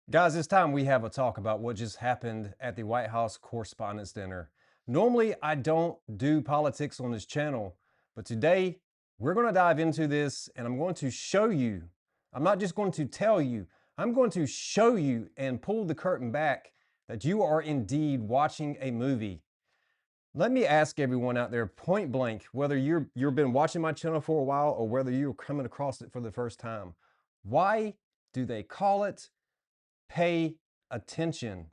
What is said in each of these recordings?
Guys, it's time we have a talk about what just happened at the White House Correspondents Dinner. Normally, I don't do politics on this channel, but today we're going to dive into this and I'm going to show you. I'm not just going to tell you, I'm going to show you and pull the curtain back that you are indeed watching a movie. Let me ask everyone out there point blank, whether you've been watching my channel for a while or whether you're coming across it for the first time. Why do they call it pay attention?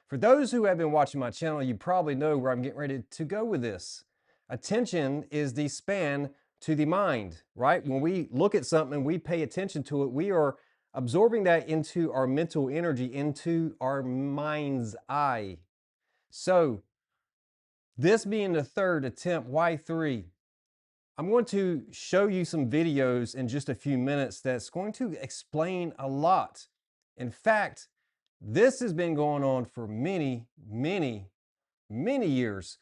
For those who have been watching my channel, you probably know where I'm getting ready to go with this. Attention is the span to the mind, right? When we look at something, we pay attention to it, we are absorbing that into our mental energy, into our mind's eye. So, this being the third attempt, why three? I'm going to show you some videos in just a few minutes that's going to explain a lot. In fact, this has been going on for many years.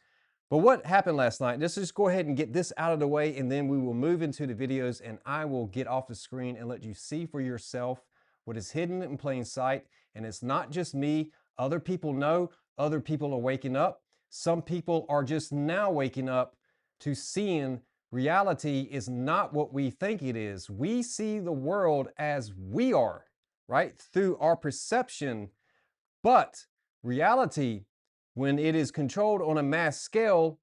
But what happened last night, let's just go ahead and get this out of the way and then we will move into the videos and I will get off the screen and let you see for yourself what is hidden in plain sight. And it's not just me. Other people know, other people are waking up. Some people are just now waking up to seeing reality is not what we think it is. We see the world as we are, right? Through our perception. But reality, when it is controlled on a mass scale,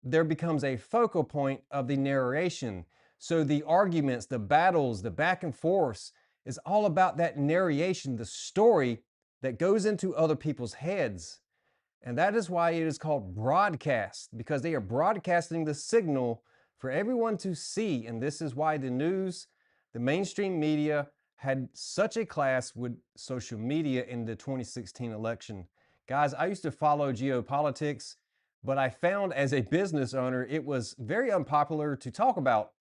there becomes a focal point of the narration. So the arguments, the battles, the back and forth is all about that narration, the story that goes into other people's heads. And that is why it is called broadcast, because they are broadcasting the signal for everyone to see. And this is why the news, the mainstream media had such a class with social media in the 2016 election. Guys, I used to follow geopolitics, but I found as a business owner, it was very unpopular to talk about.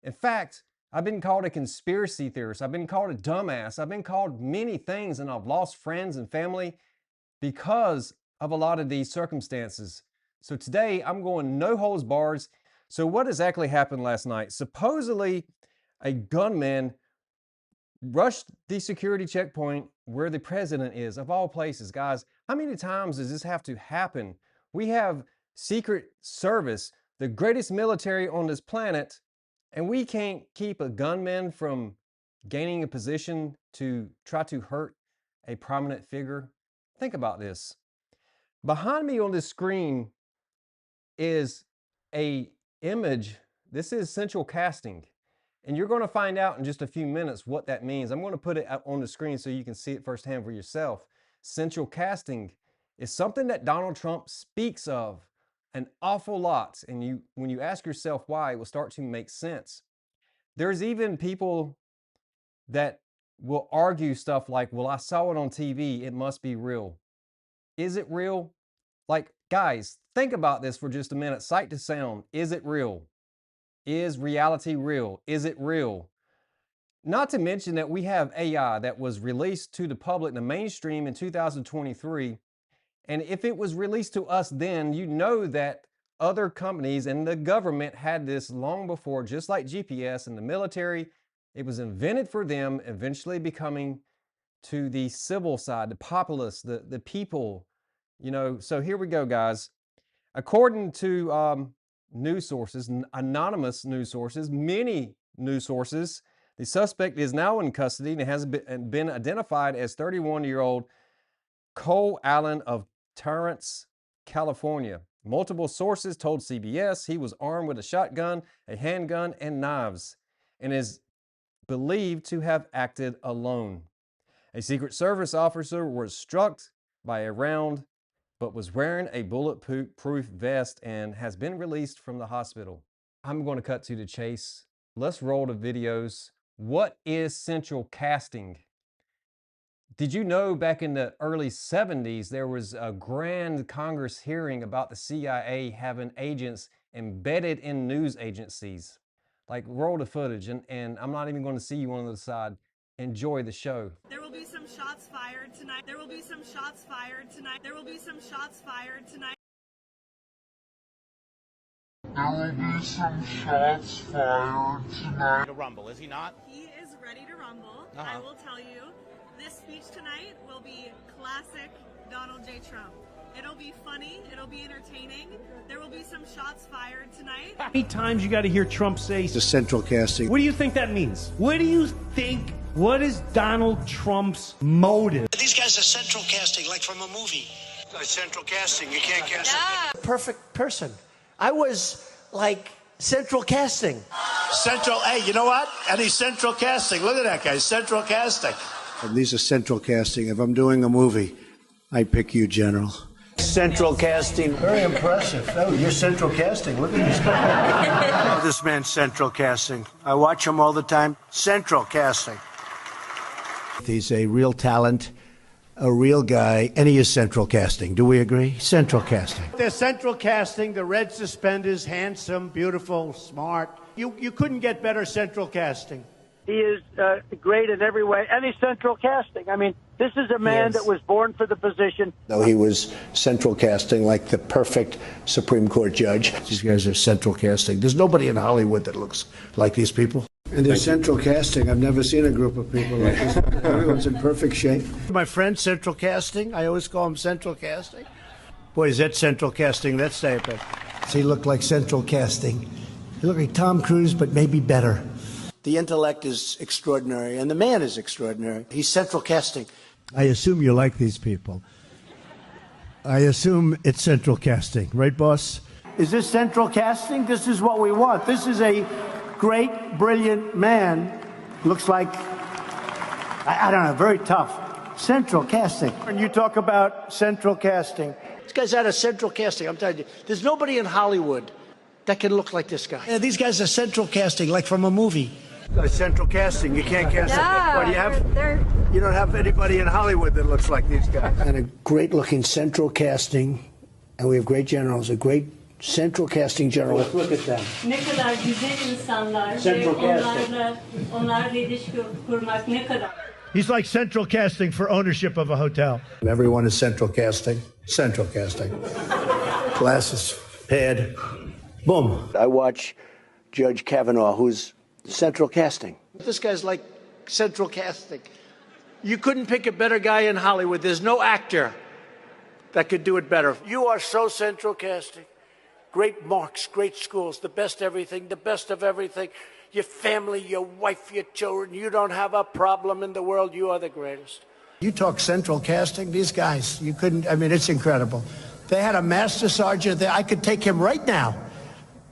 In fact, I've been called a conspiracy theorist. I've been called a dumbass. I've been called many things, and I've lost friends and family because of a lot of these circumstances. So today I'm going no holds bars. So what exactly happened last night? Supposedly a gunman rushed the security checkpoint where the president is, of all places. Guys, how many times does this have to happen? We have Secret Service, the greatest military on this planet, and we can't keep a gunman from gaining a position to try to hurt a prominent figure. Think about this. Behind me on this screen is a image. This is central casting. And you're going to find out in just a few minutes what that means. I'm going to put it out on the screen so you can see it firsthand for yourself. Central casting is something that Donald Trump speaks of an awful lot. And when you ask yourself why, it will start to make sense. There's even people that will argue stuff like, well, I saw it on TV, it must be real. Is it real? Like, guys, think about this for just a minute. Sight to sound, is it real? Is reality real? Is it real? Not to mention that we have AI that was released to the public in the mainstream in 2023. And if it was released to us then, you know that other companies and the government had this long before, just like GPS and the military. It was invented for them, eventually becoming to the civil side, the populace, the people. So here we go, guys. According to news sources, anonymous news sources, many news sources, the suspect is now in custody and has been identified as 31-year-old Cole Allen of Torrance, California. Multiple sources told CBS he was armed with a shotgun, a handgun, and knives, and is believed to have acted alone. A Secret Service officer was struck by a round but was wearing a bulletproof vest and has been released from the hospital. I'm going to cut to the chase. Let's roll the videos. What is central casting? Did you know back in the early 70s, there was a grand Congress hearing about the CIA having agents embedded in news agencies? Like, roll the footage, and I'm not even going to see you on the side. Enjoy the show. There will be some shots fired tonight. There will be some shots fired tonight. There will be some shots fired tonight. There will be some shots fired tonight. To rumble, is he not? He is ready to rumble. Uh-huh. I will tell you, This speech tonight will be classic Donald J. Trump. It'll be funny, it'll be entertaining. There will be some shots fired tonight. How many times you got to hear Trump say the central casting? What do you think that means? What do you think? What is Donald Trump's motive? These guys are central casting, like from a movie. Central casting, you can't cast it. Perfect person. I was like central casting. Central, hey, you know what? And he's central casting. Look at that guy, central casting. And these are central casting. If I'm doing a movie, I pick you, General. Central casting. Very impressive. Oh, you're central casting. Look at this guy. Oh, this man's central casting. I watch him all the time. Central casting. He's a real talent, a real guy, and he is central casting. Do we agree? Central casting. They're central casting, the red suspenders, handsome, beautiful, smart. You couldn't get better central casting. He is great in every way, and he's central casting. I mean, this is a man that was born for the position. Though he was central casting like the perfect Supreme Court judge. These guys are central casting. There's nobody in Hollywood that looks like these people. And they're central casting. I've never seen a group of people like this. Everyone's in perfect shape. My friend, central casting. I always call him central casting. Boy, is that central casting. That's epic. So he looked like central casting. He looked like Tom Cruise, but maybe better. The intellect is extraordinary, and the man is extraordinary. He's central casting. I assume you like these people. I assume it's central casting, right, boss? Is this central casting? This is what we want. This is a great, brilliant man. Looks like, I don't know, very tough. Central casting. When you talk about central casting, this guy's out of central casting. I'm telling you, there's nobody in Hollywood that can look like this guy. Yeah, these guys are central casting, like from a movie. Central casting. You can't cast it. What do you have? You don't have anybody in Hollywood that looks like these guys. And a great-looking central casting, and we have great generals, a great central casting general. Look at them. Ne kadar güzel insanlar Central ve onlarla ilişki kurmak ne kadar. He's like central casting for ownership of a hotel. Everyone is central casting. Central casting. Glasses, pad, boom. I watch Judge Kavanaugh, who's central casting. This guy's like central casting. You couldn't pick a better guy in Hollywood. There's no actor that could do it better. You are so central casting. Great marks, great schools, the best everything, the best of everything. Your family, your wife, your children. You don't have a problem in the world. You are the greatest. You talk central casting, these guys, you couldn't, I mean, it's incredible. They had a master sergeant there. I could take him right now,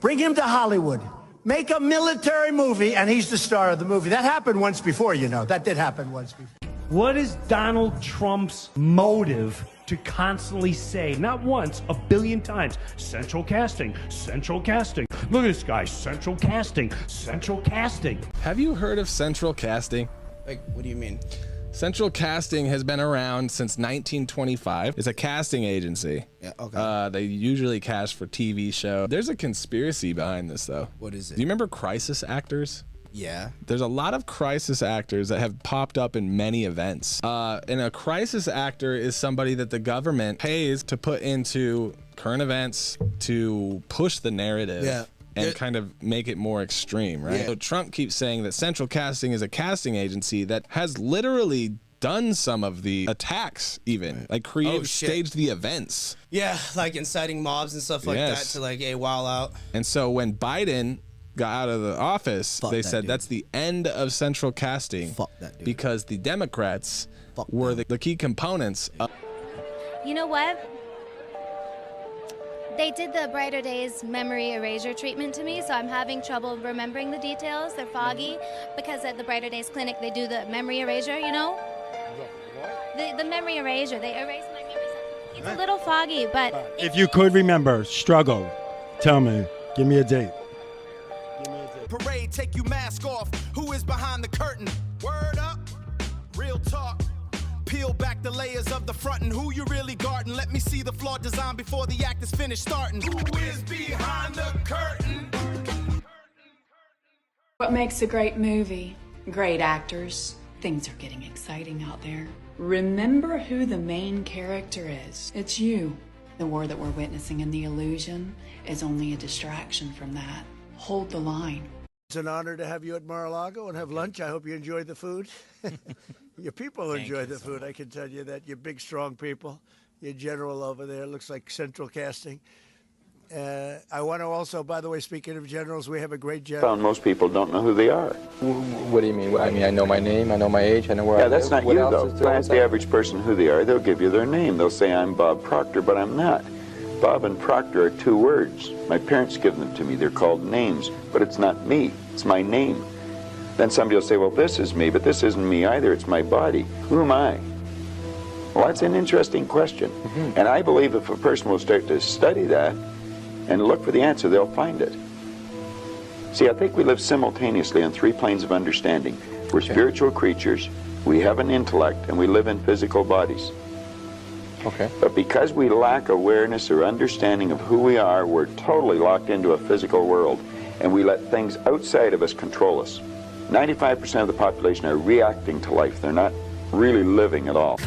bring him to Hollywood, make a military movie, and he's the star of the movie. That happened once before, you know. That did happen once before. What is Donald Trump's motive to constantly say, not once, a billion times, central casting, central casting. Look at this guy, central casting, central casting. Have you heard of central casting? Like, what do you mean? Central casting has been around since 1925. It's a casting agency. Yeah, okay. They usually cast for TV show. There's a conspiracy behind this, though. What is it? Do you remember crisis actors? Yeah. There's a lot of crisis actors that have popped up in many events. And a crisis actor is somebody that the government pays to put into current events to push the narrative. Yeah. And kind of make it more extreme, right? Yeah. So Trump keeps saying that Central Casting is a casting agency that has literally done some of the attacks, even like staged the events. Yeah, like inciting mobs and stuff like that to like wild out. And so when Biden got out of the office, they said that's the end of Central Casting. Fuck that dude. Because the Democrats were the key components. You know what? They did the Brighter Days memory erasure treatment to me, so I'm having trouble remembering the details. They're foggy because at the Brighter Days clinic they do the memory erasure, you know? The memory erasure, they erase my memories. It's a little foggy, but... If you could remember, struggle, tell me, give me a date. Parade, take you mask off. Who is behind the curtain? Word up, real talk. Peel back the layers of the front and who you really guarding. Let me see the flawed design before the act is finished starting. Who is behind the curtain? What makes a great movie? Great actors. Things are getting exciting out there. Remember who the main character is. It's you. The war that we're witnessing in the illusion is only a distraction from that. Hold the line. It's an honor to have you at Mar-a-Lago and have lunch. I hope you enjoyed the food. Your people enjoy the food. I can tell you that. You're big, strong people. Your general over there looks like central casting. I want to also, by the way, speaking of generals, we have a great general. Most people don't know who they are. What do you mean? I mean, I know my name, I know my age, I know where I live. Yeah, that's not you, though. If I ask the average person who they are, they'll give you their name. They'll say, I'm Bob Proctor, but I'm not. Bob and Proctor are two words. My parents give them to me. They're called names, but it's not me. It's my name. Then somebody will say, well, this is me, but this isn't me either. It's my body. Who am I? Well, that's an interesting question. And I believe if a person will start to study that and look for the answer, they'll find it. See, I think we live simultaneously on three planes of understanding. We're spiritual creatures, we have an intellect, and we live in physical bodies. Okay. But because we lack awareness or understanding of who we are, we're totally locked into a physical world, and we let things outside of us control us. 95% of the population are reacting to life. They're not really living at all.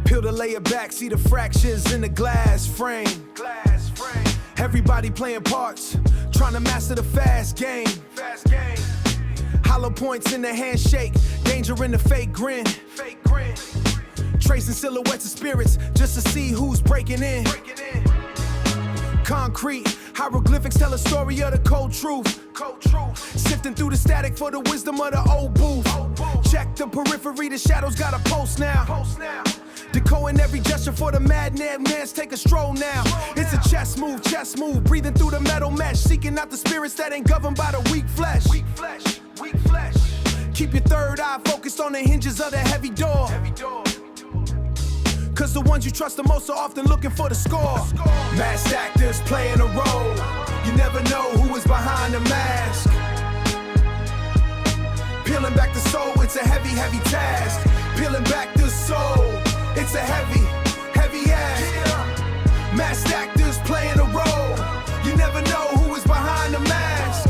Peel the layer back, see the fractures in the glass frame. Everybody playing parts, trying to master the fast game. Hollow points in the handshake, danger in the fake grin. Tracing silhouettes of spirits just to see who's breaking in. Concrete hieroglyphics tell a story of the cold truth. Sifting through the static for the wisdom of the old booth. Check the periphery, the shadows got a pulse now. Decoding every gesture for the madman's take a stroll now. It's a chess move, breathing through the metal mesh, seeking out the spirits that ain't governed by the weak flesh. Keep your third eye focused on the hinges of the heavy door. Cause the ones you trust the most are often looking for the score. Masked actors playing a role. You never know who is behind the mask. Peeling back the soul, it's a heavy, heavy task. Peeling back the soul, it's a heavy, heavy ask. Masked actors playing a role. You never know who is behind the mask.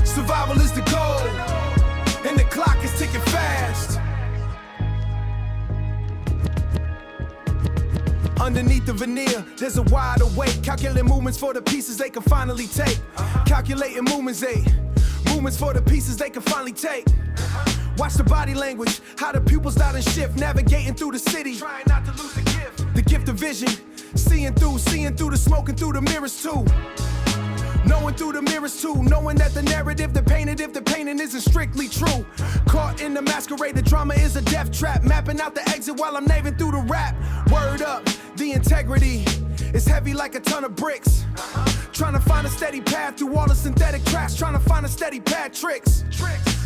Survival is the goal, and the clock is ticking fast. Underneath the veneer, there's a wide awake. Calculating movements for the pieces they can finally take. Calculating movements for the pieces they can finally take. Watch the body language, how the pupils start and shift. Navigating through the city, trying not to lose the gift of vision. Seeing through the smoke and through the mirrors too. Knowing through the mirrors too, knowing that the narrative, the painted, if the painting isn't strictly true. Caught in the masquerade, the drama is a death trap. Mapping out the exit while I'm naving through the rap. Word up, the integrity is heavy like a ton of bricks. Trying to find a steady path through all the synthetic tracks. Trying to find a steady pad tricks.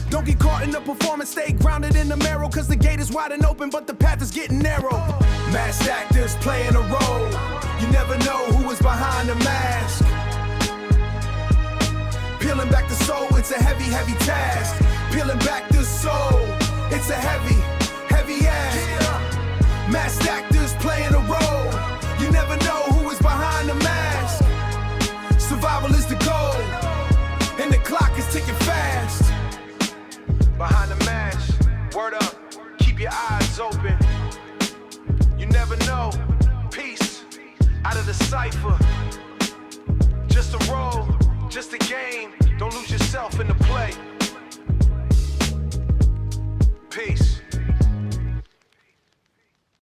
Don't get caught in the performance, stay grounded in the marrow. Cause the gate is wide and open, but the path is getting narrow. Masked actors playing a role. You never know who is behind the mask. Peeling back the soul, it's a heavy, heavy task. Peeling back the soul, it's a heavy, heavy ask. Masked actors playing a role. You never know who is behind the mask. Survival is the goal, and the clock is ticking fast. Behind the mask, word up, keep your eyes open. You never know, peace out of the cipher. Just a role, just a game. Don't lose yourself in the play. Peace.